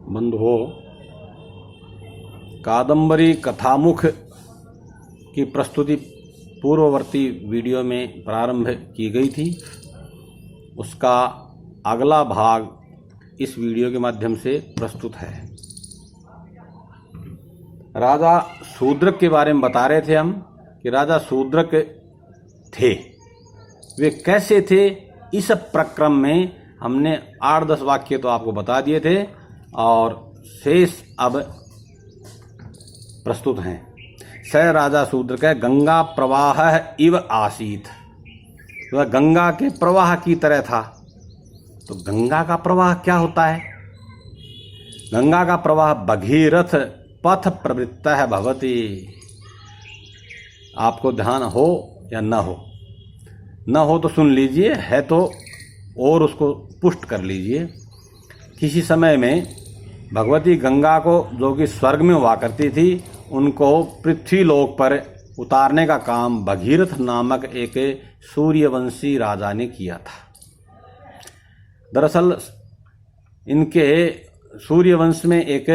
बंधुओं, कादंबरी कथामुख की प्रस्तुति पूर्ववर्ती वीडियो में प्रारंभ की गई थी। उसका अगला भाग इस वीडियो के माध्यम से प्रस्तुत है। राजा शूद्रक के बारे में बता रहे थे हम कि राजा शूद्रक थे, वे कैसे थे। इस प्रक्रम में हमने 8-10 वाक्य तो आपको बता दिए थे और शेष अब प्रस्तुत हैं। स राजा शूद्रक गंगा प्रवाह इव आसीत, वह गंगा के प्रवाह की तरह था। तो गंगा का प्रवाह क्या होता है? गंगा का प्रवाह भगीरथ पथ प्रवृत्तः भवति। आपको ध्यान हो या न हो तो सुन लीजिए, है तो और उसको पुष्ट कर लीजिए। किसी समय में भगवती गंगा को, जो कि स्वर्ग में हुआ करती थी, उनको पृथ्वी लोक पर उतारने का काम भगीरथ नामक एक सूर्यवंशी राजा ने किया था। दरअसल इनके सूर्यवंश में एक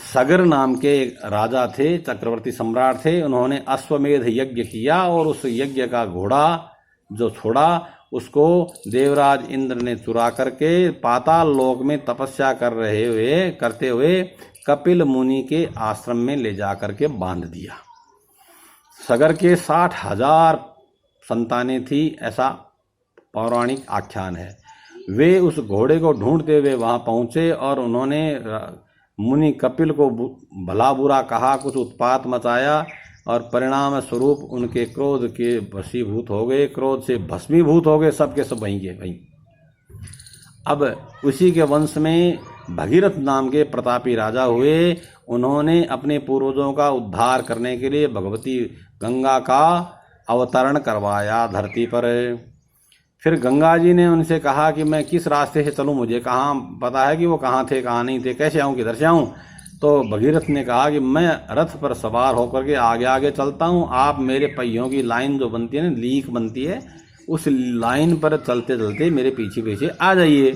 सगर नाम के राजा थे, चक्रवर्ती सम्राट थे। उन्होंने अश्वमेध यज्ञ किया और उस यज्ञ का घोड़ा जो छोड़ा, उसको देवराज इंद्र ने चुरा करके पाताल लोक में तपस्या करते हुए कपिल मुनि के आश्रम में ले जा करके बांध दिया। सगर के 60,000 संतानें थी, ऐसा पौराणिक आख्यान है। वे उस घोड़े को ढूंढते हुए वहां पहुंचे और उन्होंने मुनि कपिल को भला बुरा कहा, कुछ उत्पात मचाया और परिणाम स्वरूप उनके क्रोध के वशीभूत हो गए, क्रोध से भस्मीभूत हो गए, सब के सब वहीं के वहीं। अब उसी के वंश में भगीरथ नाम के प्रतापी राजा हुए। उन्होंने अपने पूर्वजों का उद्धार करने के लिए भगवती गंगा का अवतरण करवाया धरती पर। फिर गंगा जी ने उनसे कहा कि मैं किस रास्ते से चलूं, मुझे कहाँ पता है कि वो कहाँ थे कहाँ नहीं थे, कैसे आऊँ किधर से आऊँ। तो भगीरथ ने कहा कि मैं रथ पर सवार होकर के आगे आगे चलता हूँ, आप मेरे पहियों की लाइन जो बनती है ना, लीक बनती है, उस लाइन पर चलते चलते मेरे पीछे पीछे आ जाइए।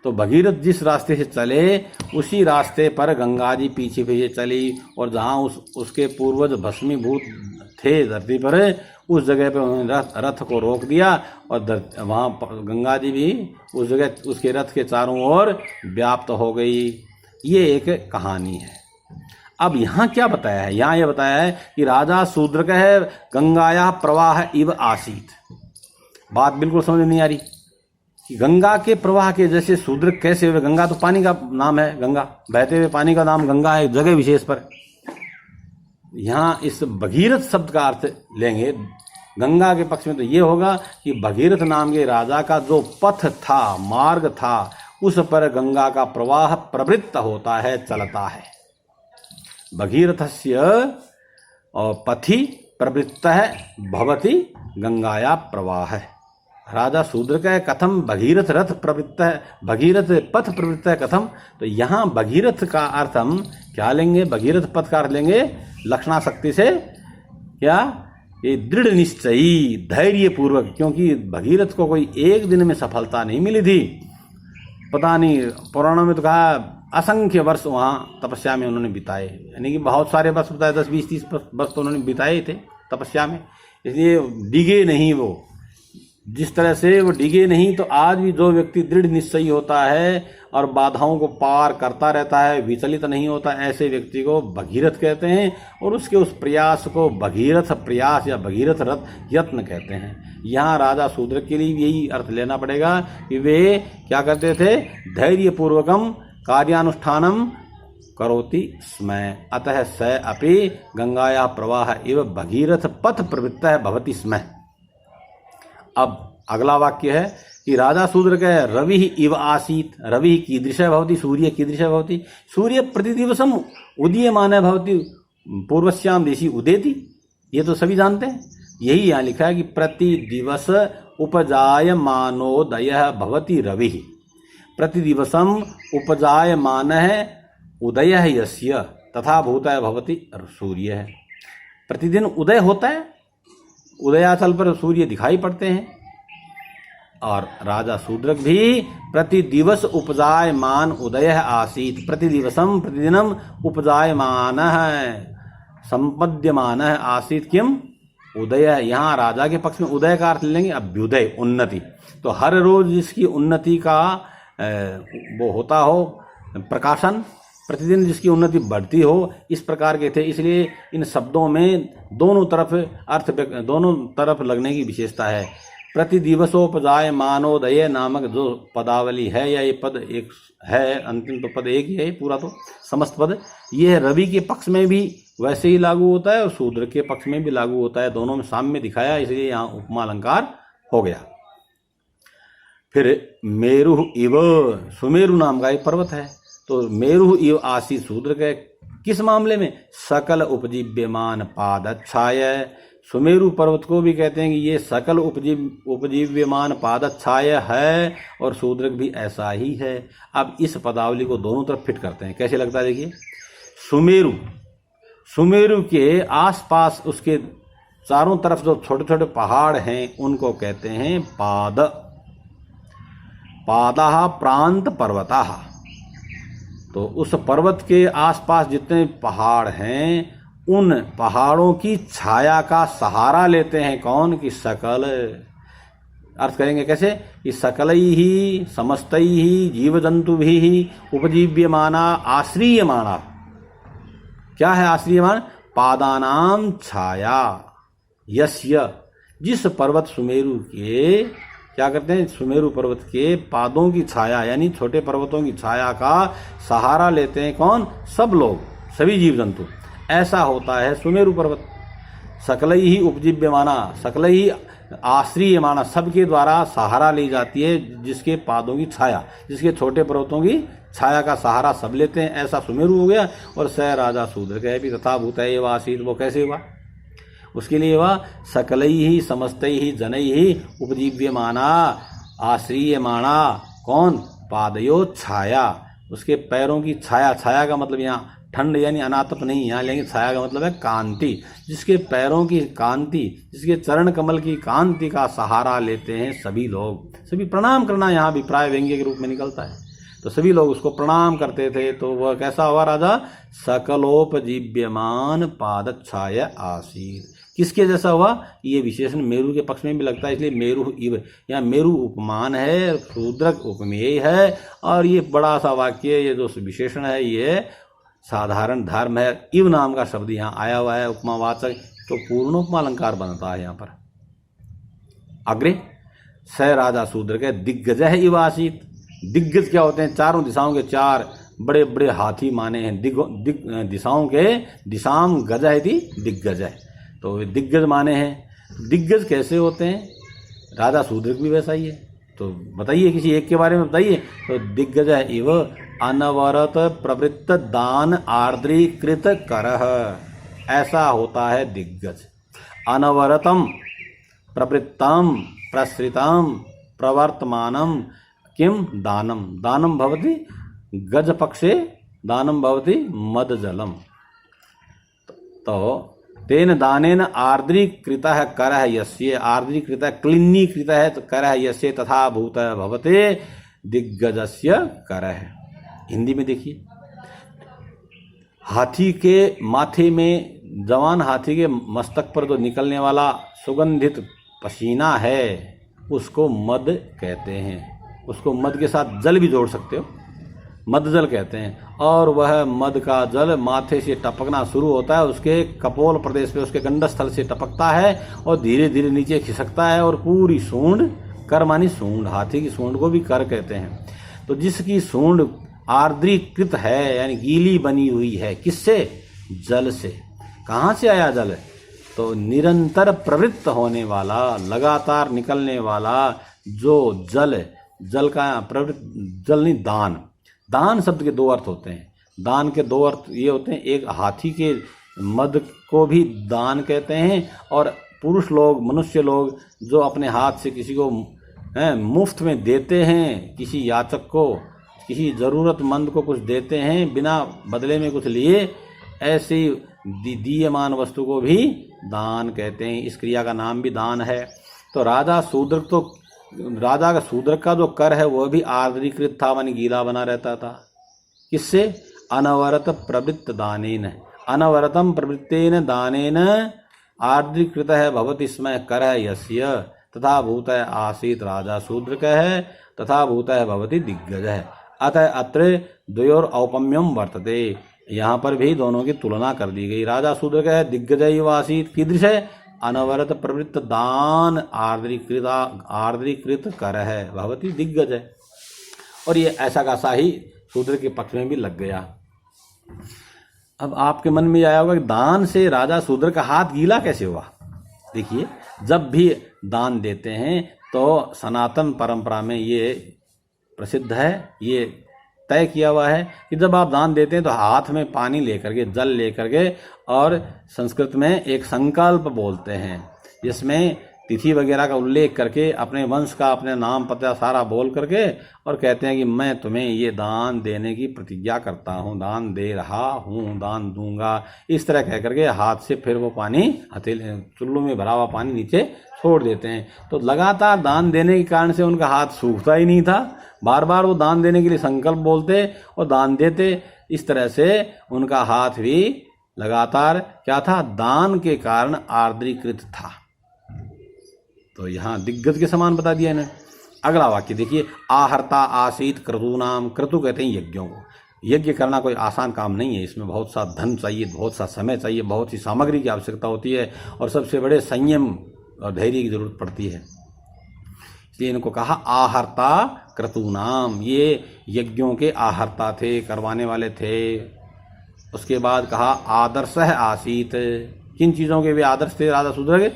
तो भगीरथ जिस रास्ते से चले उसी रास्ते पर गंगा जी पीछे पीछे चली और जहाँ उसके पूर्वज भस्मीभूत थे धरती पर, उस जगह पर उन्होंने रथ को रोक दिया और वहाँ गंगा जी भी उस जगह उसके रथ के चारों ओर व्याप्त हो गई। ये एक कहानी है। अब यहाँ क्या बताया है? यहाँ यह बताया है कि राजा शूद्रक है गंगाया प्रवाह इव आसीत। बात बिल्कुल समझ नहीं आ रही कि गंगा के प्रवाह के जैसे शूद्रक कैसे हुए? गंगा तो पानी का नाम है, गंगा बहते हुए पानी का नाम गंगा है जगह विशेष पर। यहाँ इस भगीरथ शब्द का अर्थ लेंगे गंगा के पक्ष में तो ये होगा कि भगीरथ नाम के राजा का जो पथ था, मार्ग था, उस पर गंगा का प्रवाह प्रवृत्त होता है, चलता है। भगीरथस्य पथि प्रवृत्तः भवति गंगाया प्रवाह। राजा शूद्रक कथम भगीरथ रथ प्रवृत्तः, भगीरथ पथ प्रवृत्तः कथम। तो यहाँ भगीरथ का अर्थ हम क्या लेंगे? भगीरथ पथ का अर्थ लेंगे लक्षणा शक्ति से, क्या ये दृढ़ निश्चयी धैर्य पूर्वक, क्योंकि भगीरथ को कोई एक दिन में सफलता नहीं मिली थी। पता नहीं, पुराणों में तो कहा असंख्य वर्ष वहाँ तपस्या में उन्होंने बिताए, यानी कि बहुत सारे वर्ष बिताए, 10, 20, 30 वर्ष तो उन्होंने बिताए थे तपस्या में। इसलिए डिगे नहीं वो, जिस तरह से वो डिगे नहीं। तो आज भी जो व्यक्ति दृढ़ निश्चयी होता है और बाधाओं को पार करता रहता है, विचलित नहीं होता, ऐसे व्यक्ति को भगीरथ कहते हैं और उसके उस प्रयास को भगीरथ प्रयास या भगीरथ रथ यत्न कहते हैं। यहाँ राजा शूद्रक के लिए यही अर्थ लेना पड़ेगा कि वे क्या करते थे? धैर्य पूर्वकम कार्यानुष्ठानम करोति स्म, अतः स अपि गंगाया प्रवाह एव भगीरथ पथ प्रवृत्तः भवति स्म। अब अगला वाक्य है कि राजा शूद्रक रवि इव आसीत। रवि कीदृशः भवति? सूर्य कीदृशः भवति? सूर्य प्रतिदिवसम उदीयमानः भवति पूर्वस्याम दिशि उदेति। ये तो सभी जानते हैं। यही यहाँ लिखा है कि प्रतिदिवस उपजायमानोदयः भवति रवि। प्रतिदिवसम उपजायमानः उदयः यस्य तथा भूतः भवति सूर्यः। प्रतिदिन उदय होता है, उदयाचल पर सूर्य दिखाई पड़ते हैं। और राजा शूद्रक भी प्रति दिवस उपजायमान उदय आसीत, प्रति दिवसम प्रतिदिनम उपजायमान संपद्यमान आसीत किम उदय। यहाँ राजा के पक्ष में उदय का अर्थ लेंगे अभ्युदय, उन्नति। तो हर रोज जिसकी उन्नति का वो होता हो प्रकाशन, प्रतिदिन जिसकी उन्नति बढ़ती हो, इस प्रकार के थे। इसलिए इन शब्दों में दोनों तरफ अर्थ, दोनों तरफ लगने की विशेषता है। प्रति दिवसोपजाय मानोदय नामक जो पदावली है, या ये पद एक है, अंतिम तो पद एक ही है, पूरा तो समस्त पद, ये रवि के पक्ष में भी वैसे ही लागू होता है और शूद्र के पक्ष में भी लागू होता है, दोनों में साम्य दिखाया, इसलिए यहाँ उपमा अलंकार हो गया। फिर मेरु इव, सुमेरु नाम का एक पर्वत है, तो मेरु इव आसी शूद्र के किस मामले में? सकल उपजीव्यमान पादच्छाय। सुमेरु पर्वत को भी कहते हैं कि ये सकल उपजीव्यमान पादच्छाय है, और शूद्रक भी ऐसा ही है। अब इस पदावली को दोनों तरफ फिट करते हैं, कैसे लगता है देखिए। सुमेरु, सुमेरु के आसपास उसके चारों तरफ जो छोटे छोटे पहाड़ हैं उनको कहते हैं पाद। पादाः प्रांत पर्वताः, तो उस पर्वत के आसपास जितने पहाड़ हैं उन पहाड़ों की छाया का सहारा लेते हैं कौन? कि सकल। अर्थ करेंगे कैसे? कि सकलई ही समस्तई ही जीव जंतु भी उपजीव्यमाना आश्रीयमाना। क्या है आश्रीयमान? पादानाम छाया यस्य, जिस पर्वत सुमेरु के क्या करते हैं? सुमेरु पर्वत के पादों की छाया, यानी छोटे पर्वतों की छाया का सहारा लेते हैं कौन? सब लोग, सभी जीव जंतु। ऐसा होता है सुमेरु पर्वत। सकलई ही उपजीव्यमाना, सकलई ही आश्रीयमाना, सबके द्वारा सहारा ली जाती है, जिसके पादों की छाया, जिसके छोटे पर्वतों की छाया का सहारा सब लेते हैं, ऐसा सुमेरु हो गया। और स राजा शूद्र के भी तथा भूत आसीत, वो कैसे हुआ? उसके लिए वह सकलई ही समस्तई ही जनई ही उपजीव्यमाना आश्रीयमाना कौन? पादयो छाया, उसके पैरों की छाया। छाया का मतलब यहाँ ठंड यानी अनातप नहीं, यहाँ लेंगे छाया का मतलब है कांति। जिसके पैरों की कांति, जिसके चरण कमल की कांति का सहारा लेते हैं सभी लोग। सभी प्रणाम करना यहाँ अभिप्राय व्यंग्य के रूप में निकलता है, तो सभी लोग उसको प्रणाम करते थे। तो वह कैसा हुआ राजा? सकलोपजीव्यमान पादच्छाय आसीत। किसके जैसा हुआ? ये विशेषण मेरु के पक्ष में भी लगता है, इसलिए मेरु इव, यहाँ मेरु उपमान है, शूद्रक उपमेय है। और ये बड़ा सा वाक्य, ये जो विशेषण है ये साधारण धर्म है। इव नाम का शब्द यहाँ आया हुआ है उपमावाचक, तो पूर्णोपमा अलंकार बनता है यहाँ पर। अग्रे स राजा शूद्र के दिग्गज है इव आसीत। दिग्गज क्या होते हैं? चारों दिशाओं के चार बड़े बड़े हाथी माने हैं। दिशाओं के दिशाम गज है दिग्गज है, तो दिग्गज माने हैं। दिग्गज कैसे होते हैं? राजा शूद्र भी वैसा ही है, तो बताइए किसी एक के बारे में बताइए। तो दिग्गज है इव अनवरत प्रवृत्त दान आर्द्रीकृत करह, ऐसा होता है दिग्गज। अनवरतम प्रवृत्तम प्रसृतम प्रवर्तमानम किम दानम, दानम भवति गज पक्षे दानम भवति मद जलम। तो तेन दानेन आर्द्रीकृतः करः यस्य, आर्द्रीकृतः क्लिन्नीकृतः है तो करः यस्य तथा भूत भवते दिग्गजस्य करः। हिंदी में देखिए, हाथी के माथे में, जवान हाथी के मस्तक पर जो निकलने वाला सुगंधित पसीना है उसको मद कहते हैं। उसको मद के साथ जल भी जोड़ सकते हो, मद जल कहते हैं। और वह मद का जल माथे से टपकना शुरू होता है, उसके कपोल प्रदेश पे, उसके गंडस्थल से टपकता है और धीरे धीरे नीचे खिसकता है और पूरी सूंड, कर मानी सूंड, हाथी की सूंड को भी कर कहते हैं। तो जिसकी सूंड आर्द्रीकृत है यानी गीली बनी हुई है, किससे? जल से। कहाँ से आया जल? तो निरंतर प्रवृत्त होने वाला, लगातार निकलने वाला जो जल, जल का प्रवृत्त, जल नहीं दान। दान शब्द के दो अर्थ होते हैं। दान के दो अर्थ ये होते हैं, एक हाथी के मद को भी दान कहते हैं, और पुरुष लोग, मनुष्य लोग जो अपने हाथ से किसी को मुफ्त में देते हैं, किसी याचक को, किसी ज़रूरतमंद को कुछ देते हैं बिना बदले में कुछ लिए, ऐसी दीयमान वस्तु को भी दान कहते हैं। इस क्रिया का नाम भी दान है। तो राजा शूद्र तो राजा का शूद्रक का जो कर है वह भी आर्द्रीकृत था, मानी गीला बना रहता था। किससे? अनवरत प्रवृत्त दानेन, अनवरतम प्रवृत्तेन दानेन आर्द्रीकृत है भवति स्म कर यस्य तथा भूत आसीत राजा शूद्रक है तथा भूत भवति दिग्गज है। अतः अत्र द्वयोर औपम्यम वर्तते, यहाँ पर भी दोनों की तुलना कर दी गई। राजा शूद्रक है, दिग्गज आसीत कीदृश है? अनवरत प्रवृत्त दान आर्द्रीकृत कर है भवति दिग्गज है। और ये ऐसा का सा ही शूद्र के पक्ष में भी लग गया। अब आपके मन में आया होगा कि दान से राजा शूद्र का हाथ गीला कैसे हुआ? देखिए, जब भी दान देते हैं तो सनातन परंपरा में ये प्रसिद्ध है, ये तय किया हुआ है कि जब आप दान देते हैं तो हाथ में पानी लेकर के, जल लेकर के, और संस्कृत में एक संकल्प बोलते हैं जिसमें तिथि वगैरह का उल्लेख करके अपने वंश का, अपने नाम पता सारा बोल करके और कहते हैं कि मैं तुम्हें ये दान देने की प्रतिज्ञा करता हूँ, दान दे रहा हूँ, दान दूंगा, इस तरह कह करके हाथ से फिर वो पानी हथेली चुल्लू में भरा हुआ पानी नीचे छोड़ देते हैं। तो लगातार दान देने के कारण से उनका हाथ सूखता ही नहीं था, बार बार वो दान देने के लिए संकल्प बोलते और दान देते। इस तरह से उनका हाथ भी लगातार क्या था? दान के कारण आर्द्रीकृत था। तो यहाँ दिग्गज के समान बता दिया इन्हें। अगला वाक्य देखिए, आहर्ता आसीत क्रतूनाम, क्रतु कहते हैं यज्ञों को। यज्ञ करना कोई आसान काम नहीं है, इसमें बहुत सा धन चाहिए, बहुत सा समय चाहिए, बहुत सी सामग्री की आवश्यकता होती है और सबसे बड़े संयम और धैर्य की जरूरत पड़ती है। इसलिए इनको कहा आहर्ता क्रतूनाम, ये यज्ञों के आहर्ता थे, करवाने वाले थे। उसके बाद कहा आदर्श है आसीत, किन चीज़ों के वे आदर्श थे राजा शूद्र के?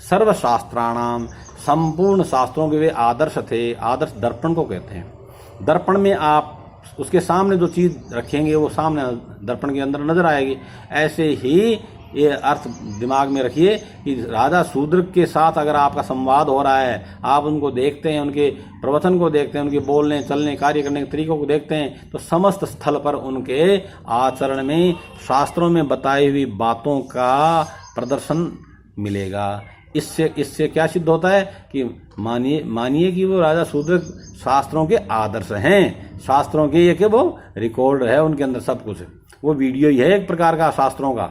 सर्वशास्त्राणाम, संपूर्ण शास्त्रों के वे आदर्श थे। आदर्श दर्पण को कहते हैं। दर्पण में आप उसके सामने जो चीज़ रखेंगे वो सामने दर्पण के अंदर नजर आएगी। ऐसे ही ये अर्थ दिमाग में रखिए कि राजा शूद्र के साथ अगर आपका संवाद हो रहा है, आप उनको देखते हैं, उनके प्रवचन को देखते हैं, उनके बोलने चलने कार्य करने के तरीकों को देखते हैं, तो समस्त स्थल पर उनके आचरण में शास्त्रों में बताई हुई बातों का प्रदर्शन मिलेगा। इससे क्या सिद्ध होता है कि मानिए कि वो राजा शूद्र शास्त्रों के आदर्श हैं, शास्त्रों के ये कि वो रिकॉर्ड है, उनके अंदर सब कुछ है, वो वीडियो ही है एक प्रकार का शास्त्रों का।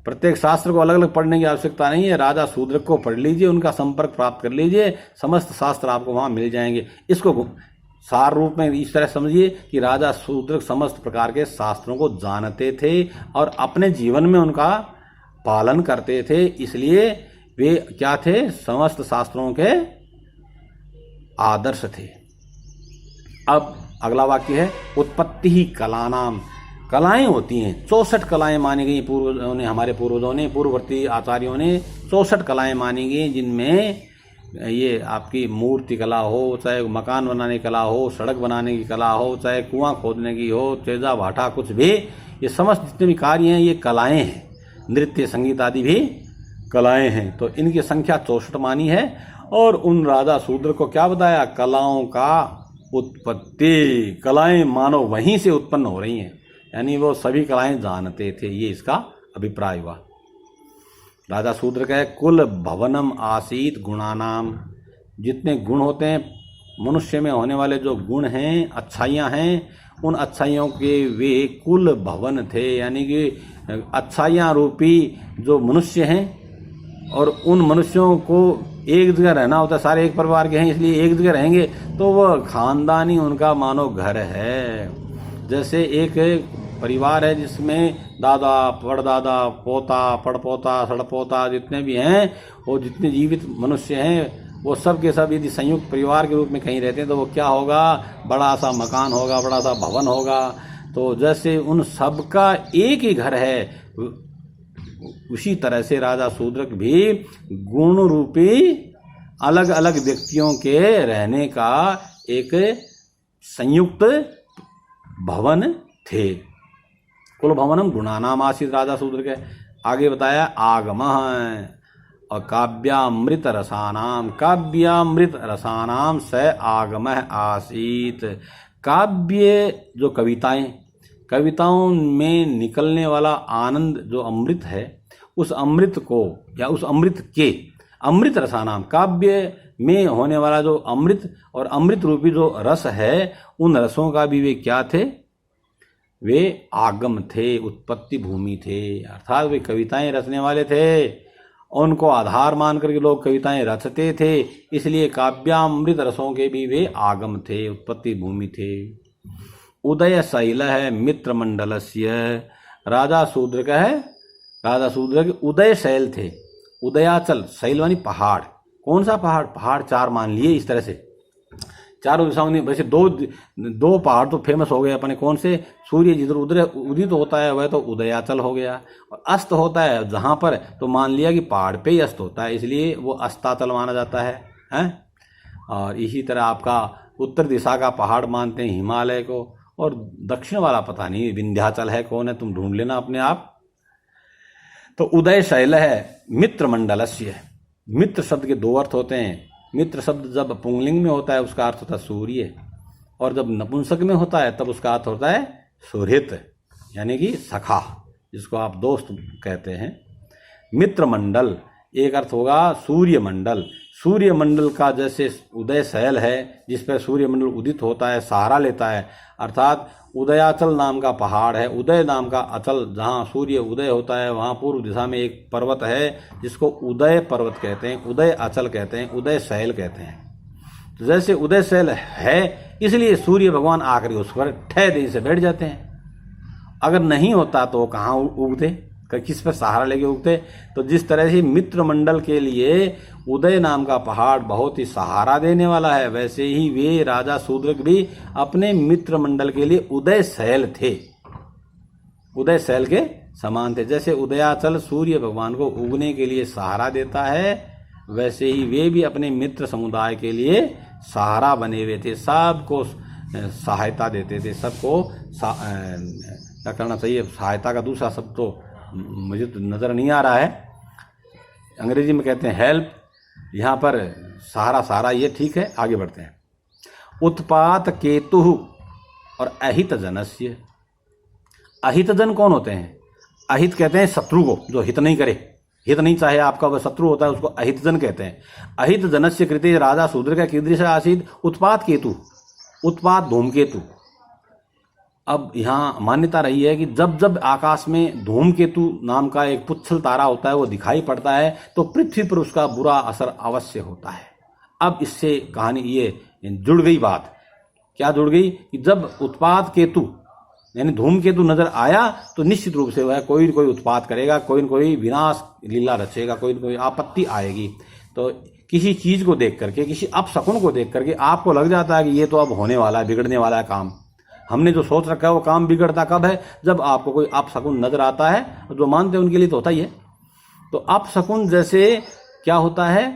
प्रत्येक शास्त्र को अलग अलग पढ़ने की आवश्यकता नहीं है, राजा शूद्र को पढ़ लीजिए, उनका संपर्क प्राप्त कर लीजिए, समस्त शास्त्र आपको वहां मिल जाएंगे। इसको सार रूप में इस तरह समझिए कि राजा शूद्र समस्त प्रकार के शास्त्रों को जानते थे और अपने जीवन में उनका पालन करते थे, इसलिए वे क्या थे? समस्त शास्त्रों के आदर्श थे। अब अगला वाक्य है उत्पत्ति ही कलानाम, कलाएं होती हैं, 64 कलाएं मानी गई पूर्वजों ने, हमारे पूर्वजों ने, पूर्ववर्ती आचार्यों ने 64 कलाएं मानी गई, जिनमें ये आपकी मूर्ति कला हो, चाहे मकान बनाने की कला हो, सड़क बनाने की कला हो, चाहे कुआं खोदने की हो, तेजा भाटा कुछ भी, ये समस्त जितने भी कार्य हैं ये कलाएं हैं। नृत्य संगीत आदि भी कलाएं हैं। तो इनकी संख्या 64 मानी है। और उन राजा शूद्र को क्या बताया? कलाओं का उत्पत्ति, कलाएं मानो वहीं से उत्पन्न हो रही हैं, यानी वो सभी कलाएं जानते थे, ये इसका अभिप्राय हुआ। राजा शूद्र का है कुल भवनम आसीत गुणानाम, जितने गुण होते हैं मनुष्य में होने वाले जो गुण हैं, अच्छाइयाँ हैं, उन अच्छाइयों के वे कुल भवन थे, यानी कि अच्छाइयाँ रूपी जो मनुष्य हैं, और उन मनुष्यों को एक जगह रहना होता है, सारे एक परिवार के हैं इसलिए एक जगह रहेंगे, तो वह खानदानी उनका मानो घर है। जैसे एक परिवार है जिसमें दादा परदादा पोता पड़पोता सड़पोता जितने भी हैं, वो जितने जीवित मनुष्य हैं वो सब के सब यदि संयुक्त परिवार के रूप में कहीं रहते हैं तो वो क्या होगा? बड़ा सा मकान होगा, बड़ा सा भवन होगा। तो जैसे उन सब का एक ही घर है, उसी तरह से राजा शूद्रक भी गुण रूपी अलग अलग व्यक्तियों के रहने का एक संयुक्त भवन थे। कुल भवनम गुणानाम आसीत राजा शूद्र के। आगे बताया आगमः और काव्यामृत रसानाम, काव्यामृत रसानाम स आगमः आसीत। काव्य जो कविताओं में निकलने वाला आनंद जो अमृत है, उस अमृत को या उस अमृत के, अमृत रसानाम, काव्य में होने वाला जो अमृत और अमृत रूपी जो रस है, उन रसों का भी वे क्या थे? वे आगम थे, उत्पत्ति भूमि थे। अर्थात वे कविताएं रचने वाले थे, उनको आधार मान करके लोग कविताएं रचते थे, इसलिए काव्यामृत रसों के भी वे आगम थे, उत्पत्ति भूमि थे। उदय शैल है मित्र मंडलस्य, राजा शूद्र का है, राजा शूद्र के उदय शैल थे। उदयाचल, शैल यानी पहाड़। कौन सा पहाड़? पहाड़ चार मान लिए इस तरह से, चारों दिशाओं में। वैसे दो पहाड़ तो फेमस हो गए अपने। कौन से? सूर्य जिधर उदित होता है वह तो उदयाचल हो गया, और अस्त होता है जहां पर तो मान लिया कि पहाड़ पे ही अस्त होता है, इसलिए वो अस्ताचल माना जाता है, हैं? और इसी तरह आपका उत्तर दिशा का पहाड़ मानते हैं हिमालय को, और दक्षिण वाला पता नहीं विंध्याचल है, कौन है, तुम ढूंढ लेना अपने आप। तो उदय शैल है मित्र मंडलस्य। मित्र शब्द के दो अर्थ होते हैं। मित्र शब्द जब पुंगलिंग में होता है उसका अर्थ होता है सूर्य, और जब नपुंसक में होता है तब उसका अर्थ होता है सुहृत, यानी कि सखा, जिसको आप दोस्त कहते हैं। मित्र मंडल एक अर्थ होगा सूर्य मंडल। सूर्य मंडल का जैसे उदय शैल है जिस पर सूर्य मंडल उदित होता है, सहारा लेता है, अर्थात उदयाचल नाम का पहाड़ है, उदय नाम का अचल, जहाँ सूर्य उदय होता है वहाँ पूर्व दिशा में एक पर्वत है जिसको उदय पर्वत कहते हैं, उदय अचल कहते हैं, उदय शैल कहते हैं। तो जैसे उदय शैल है इसलिए सूर्य भगवान आकर उस पर ठह दे से बैठ जाते हैं। अगर नहीं होता तो कहाँ उगते, किस पर सहारा लेके उगते? तो जिस तरह से मित्र मंडल के लिए उदय नाम का पहाड़ बहुत ही सहारा देने वाला है, वैसे ही वे राजा शूद्रक भी अपने मित्र मंडल के लिए उदय शैल थे, उदय शैल के समान थे। जैसे उदयाचल सूर्य भगवान को उगने के लिए सहारा देता है, वैसे ही वे भी अपने मित्र समुदाय के लिए सहारा बने हुए थे, सबको सहायता देते थे, सबको क्या करना चाहिए, सहायता का दूसरा शब्द तो मुझे तो नजर नहीं आ रहा है, अंग्रेजी में कहते हैं हेल्प, यहाँ पर सहारा ये ठीक है। आगे बढ़ते हैं। उत्पात केतु और अहित जनस्य। अहित जन कौन होते हैं? अहित कहते हैं शत्रु को, जो हित नहीं करे, हित नहीं चाहे आपका, वह शत्रु होता है, उसको अहित जन कहते हैं। अहित जनस्य कृते राजा शूद्र का कीदृश आसीत उत्पात केतु, उत्पात धूमकेतु। अब यहाँ मान्यता रही है कि जब जब आकाश में धूमकेतु नाम का एक पुच्छल तारा होता है वो दिखाई पड़ता है तो पृथ्वी पर उसका बुरा असर अवश्य होता है। अब इससे कहानी ये जुड़ गई बात, क्या जुड़ गई कि जब उत्पात केतु यानी धूमकेतु नजर आया तो निश्चित रूप से वह कोई न कोई उत्पात करेगा, कोई न कोई विनाश लीला रचेगा, कोई न कोई आपत्ति आएगी। तो किसी चीज को देख करके, किसी अपशकुन को देख करके आपको लग जाता है कि ये तो अब होने वाला है, बिगड़ने वाला है काम। हमने जो सोच रखा है वो काम बिगड़ता कब है? जब आपको कोई अपशकुन नजर आता है, जो मानते हैं उनके लिए तो होता ही है। तो अपशकुन जैसे क्या होता है,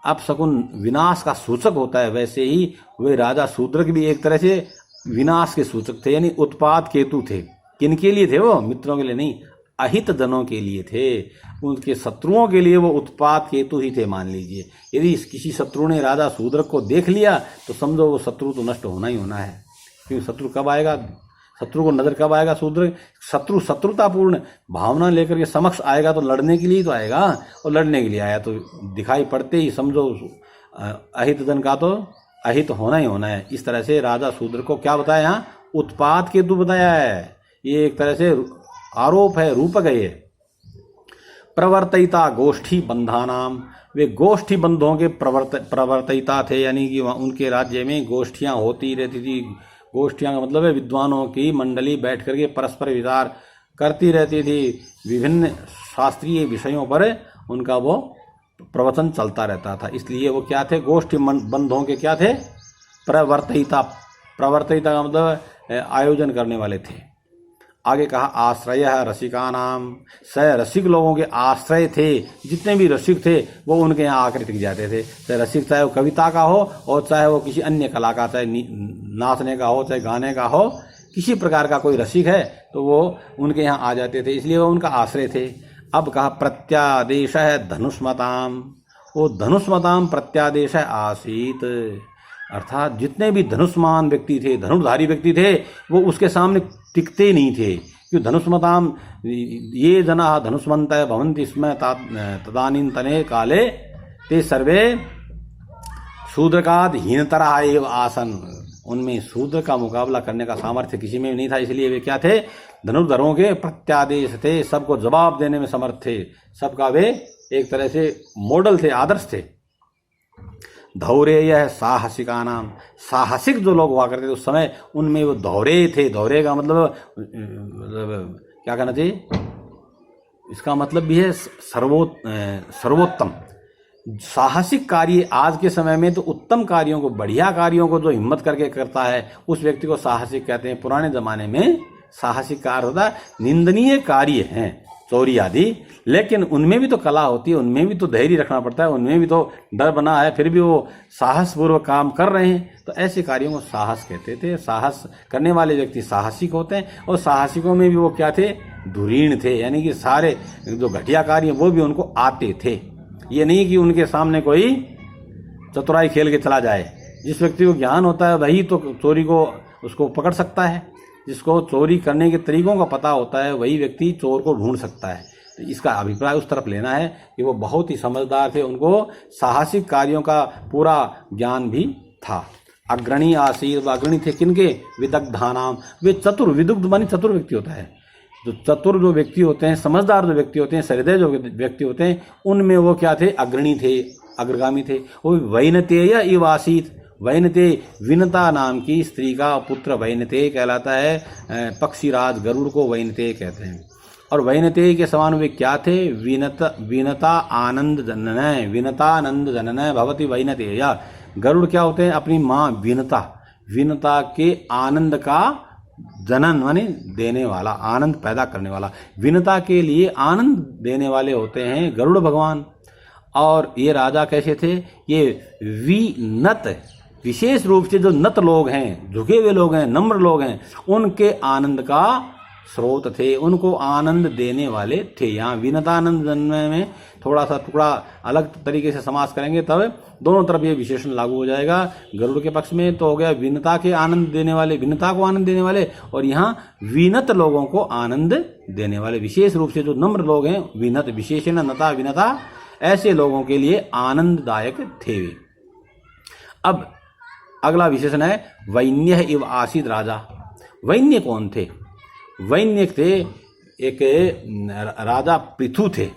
अपशकुन विनाश का सूचक होता है, वैसे ही वे राजा शूद्रक भी एक तरह से विनाश के सूचक थे, यानी उत्पात केतु थे। किनके लिए थे वो? मित्रों के लिए नहीं, अहित जनों के लिए थे, उनके शत्रुओं के लिए वो उत्पात केतु ही थे, मान लीजिए। यदि किसी शत्रु ने राजा शूद्रक को देख लिया तो समझो वो शत्रु तो नष्ट होना ही होना है, क्योंकि शत्रु कब आएगा, शत्रु को नजर कब आएगा? शूद्र शत्रु शत्रुतापूर्ण भावना लेकर के समक्ष आएगा तो लड़ने के लिए तो आएगा, और लड़ने के लिए आया तो दिखाई पड़ते ही समझो अहित जन का तो अहित होना ही होना है। इस तरह से राजा शूद्र को क्या बताया यहाँ? उत्पात केतु बताया है। ये एक तरह से आरोप है, रूपक है ये। प्रवर्तिता गोष्ठी बंधानाम, वे गोष्ठी बंधों के प्रवर्तिता थे, यानी कि उनके राज्य में गोष्ठियां होती रहती थी। गोष्ठियां का मतलब है विद्वानों की मंडली बैठ करके परस्पर विचार करती रहती थी, विभिन्न शास्त्रीय विषयों पर उनका वो प्रवचन चलता रहता था। इसलिए वो क्या थे? गोष्ठी बंधों के क्या थे? प्रवर्तिता। प्रवर्तिता का मतलब आयोजन करने वाले थे। आगे कहा आश्रय रसिका नाम, रसिक लोगों के आश्रय थे। जितने भी रसिक थे वो उनके यहाँ आकर टिक जाते थे। चाहे रसिक चाहे वो कविता का हो और चाहे वो किसी अन्य कला का, चाहे नाचने का हो चाहे गाने का हो, किसी प्रकार का कोई रसिक है तो वो उनके यहाँ आ जाते थे, इसलिए वो उनका आश्रय थे। अब कहा प्रत्यादेश है धनुष्मताम, वो धनुष्मताम प्रत्यादेश आसीत, अर्थात जितने भी धनुष्मान व्यक्ति थे, धनुर्धारी व्यक्ति थे, वो उसके सामने टिकते नहीं थे। क्यों? धनुष्मताम ये जना धनुष्मंत भवन्ति स्म तदानीन्तने काले ते सर्वे शूद्रकाद हीनतरा एव आसन, उनमें शूद्र का मुकाबला करने का सामर्थ्य किसी में भी नहीं था, इसलिए वे क्या थे, धनुर्धरों के प्रत्यादेश थे, सबको जवाब देने में समर्थ थे, सबका वे एक तरह से मॉडल थे, आदर्श थे। धौरेय साहसिका नाम, साहसिक जो लोग हुआ करते थे उस समय, उनमें वो धौरे थे। धौरे का मतलब क्या कहना चाहिए, इसका मतलब भी है सर्वोत्तम। साहसिक कार्य आज के समय में तो उत्तम कार्यों को, बढ़िया कार्यों को जो हिम्मत करके करता है उस व्यक्ति को साहसिक कहते हैं। पुराने जमाने में साहसिक कार्य होता है, निंदनीय कार्य हैं चोरी आदि, लेकिन उनमें भी तो कला होती है, उनमें भी तो धैर्य रखना पड़ता है, उनमें भी तो डर बना है, फिर भी वो साहसपूर्वक काम कर रहे हैं, तो ऐसे कार्यों को साहस कहते थे। साहस करने वाले व्यक्ति साहसिक होते हैं, और साहसिकों में भी वो क्या थे, धुरीण थे, यानी कि सारे जो घटिया कार्य वो भी उनको आते थे। ये नहीं कि उनके सामने कोई चतुराई खेल के चला जाए। जिस व्यक्ति को ज्ञान होता है वही तो चोरी को उसको पकड़ सकता है, जिसको चोरी करने के तरीकों का पता होता है वही व्यक्ति चोर को ढूंढ सकता है। तो इसका अभिप्राय उस तरफ लेना है कि वो बहुत ही समझदार थे, उनको साहसिक कार्यों का पूरा ज्ञान भी था। अग्रणी आसीर, अग्रणी थे किनके, विदग्धानाम, वे चतुर, विदुग्ध मानी चतुर व्यक्ति होता है, जो चतुर जो व्यक्ति होते हैं, समझदार जो व्यक्ति होते हैं, सहृदय जो व्यक्ति होते हैं, उनमें वो क्या थे, अग्रणी थे, अग्रगामी थे। वो वैनतेय इव आसीत, वैनते विनता नाम की स्त्री का पुत्र वैनते कहलाता है। पक्षीराज गरुड़ को वैनते कहते हैं। और वैनते के समान वे क्या थे, विनता आनंद जननय, विनतानंद जननय भवति वैनतेय। गरुड़ क्या होते हैं, अपनी माँ विनता, विनता के आनंद का जनन माने देने वाला, आनंद पैदा करने वाला, विनता के लिए आनंद देने वाले होते हैं गरुड़ भगवान। और ये राजा कैसे थे, ये विनत, विशेष रूप से जो नत लोग हैं, झुके हुए लोग हैं, नम्र लोग हैं, उनके आनंद का स्रोत थे, उनको आनंद देने वाले थे। यहाँ विनतानंद जन्म में थोड़ा सा टुकड़ा अलग तरीके से समास करेंगे तब दोनों तरफ ये विशेषण लागू हो जाएगा। गरुड़ के पक्ष में तो हो गया विनता के आनंद देने वाले, विनता को आनंद देने वाले, और यहाँ विनत लोगों को आनंद देने वाले, विशेष रूप से जो नम्र लोग हैं, विनत विशेषण नता विनता, ऐसे लोगों के लिए आनंददायक थे वे। अब अगला विशेषण है वैन्य इव आसीत राजा। वैन्य कौन थे, वैन्य थे एक राजा पृथु थे,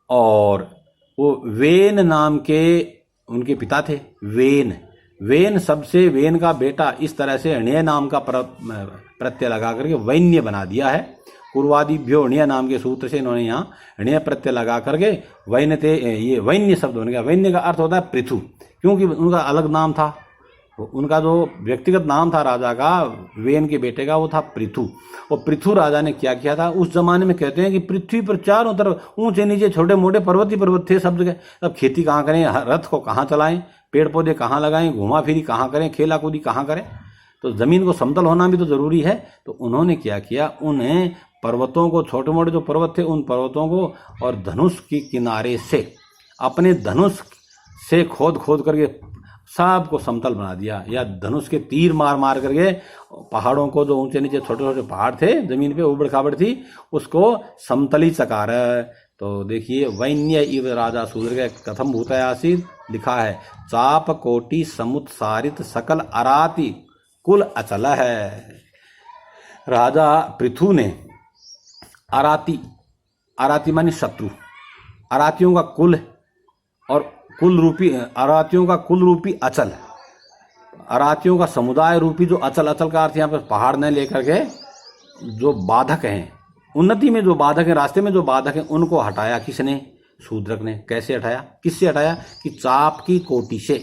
और वो वेन नाम के उनके पिता थे। वेन, वेन सबसे, वेन का बेटा, इस तरह से अण्य नाम का प्रत्यय लगा करके वैन्य बना दिया है। पूर्वादिभ्यो अण्य नाम के सूत्र से इन्होंने यहाँ अण्य प्रत्यय लगा करके वैन्यते, ये वैन्य शब्द बन गया। वैन्य का अर्थ होता है पृथु, क्योंकि उनका अलग नाम था, उनका जो व्यक्तिगत नाम था राजा का, वेन के बेटे का, वो था पृथु। और पृथु राजा ने क्या किया था, उस जमाने में कहते हैं कि पृथ्वी पर चारों तरफ ऊंचे नीचे छोटे मोटे पर्वत ही पर्वत थे सब जगह। अब खेती कहाँ करें, रथ को कहाँ चलाएं, पेड़ पौधे कहाँ लगाएं, घुमा फिरी कहाँ करें, खेला कूदी कहाँ करें, तो जमीन को समतल होना भी तो जरूरी है। तो उन्होंने क्या किया, उन्हें पर्वतों को, छोटे मोटे जो पर्वत थे उन पर्वतों को, और धनुष के किनारे से, अपने धनुष से खोद खोद करके सबको समतल बना दिया, या धनुष के तीर मार मार करके पहाड़ों को, जो ऊंचे नीचे छोटे छोटे पहाड़ थे, जमीन पे उबड़ खाबड़ थी, उसको समतली चकार। तो देखिए, वैन्य इव राजा शूद्र के कथम भूतयासीत लिखा है, चाप कोटि समुत्सारित सकल अराति कुल अचल है। राजा पृथु ने अराति, अराति मानी शत्रु, अरातियों का कुल, और कुल रूपी, अरातियों का कुल रूपी अचल, अरातियों का समुदाय रूपी जो अचल, अचल का अर्थ यहाँ पर पहाड़ न लेकर के जो बाधक हैं, उन्नति में जो बाधक हैं, रास्ते में जो बाधक हैं, उनको हटाया। किसने, शूद्रक ने। कैसे हटाया, किससे हटाया, कि चाप की कोटि से।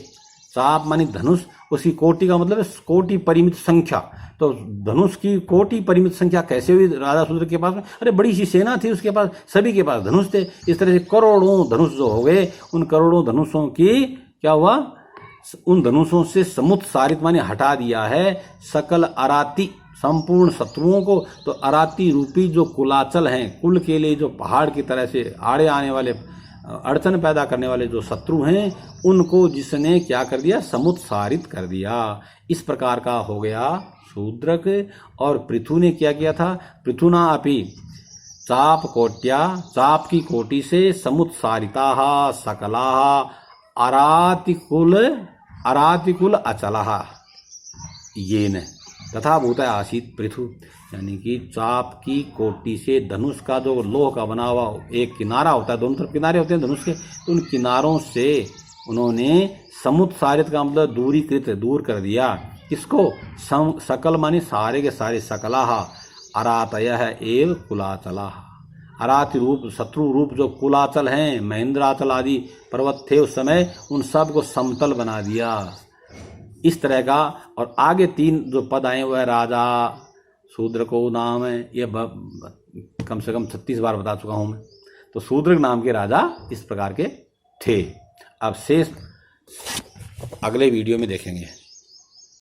चाप मानी धनुष, उसकी कोटि का मतलब है कोटि परिमित संख्या। तो धनुष की कोटि परिमित संख्या कैसे हुई राजा शूद्र के पास में, अरे बड़ी सी सेना थी उसके पास, सभी के पास धनुष थे। इस तरह से करोड़ों धनुष जो हो गए, उन करोड़ों धनुषों की क्या हुआ, उन धनुषों से समुत्सारित माने हटा दिया है सकल अराति, संपूर्ण शत्रुओं को। तो अराति रूपी जो कुलाचल हैं, कुल के लिए जो पहाड़ की तरह से आड़े आने वाले, अड़चन पैदा करने वाले जो शत्रु हैं, उनको जिसने क्या कर दिया, समुत्सारित कर दिया। इस प्रकार का हो गया शूद्रक। और पृथु ने क्या किया था, पृथुना अपि चाप कोट्या, चाप की कोटि से समुत्सारिता सकला अरातिकुल अरातिकुल अचलः येन तथा भूत आसीत पृथु, यानी कि चाप की कोटि से धनुष का जो लोह का बना हुआ एक किनारा होता है, दोनों तरफ किनारे होते हैं धनुष के, तो उन किनारों से उन्होंने समुत्सारित का मतलब दूरीकृत, दूर कर दिया। किसको? सकल मानी सारे के सारे, सकलाः अरातयः एव कुलाचलाः, अराति रूप शत्रु रूप जो कुलाचल हैं, महेंद्राचल आदि पर्वत थे उस समय, उन सब को समतल बना दिया, इस तरह का। और आगे 3 जो पद आए वह राजा शूद्र को नाम है, ये कम से कम 36 बार बता चुका हूं मैं। तो शूद्र नाम के राजा इस प्रकार के थे। अब शेष अगले वीडियो में देखेंगे।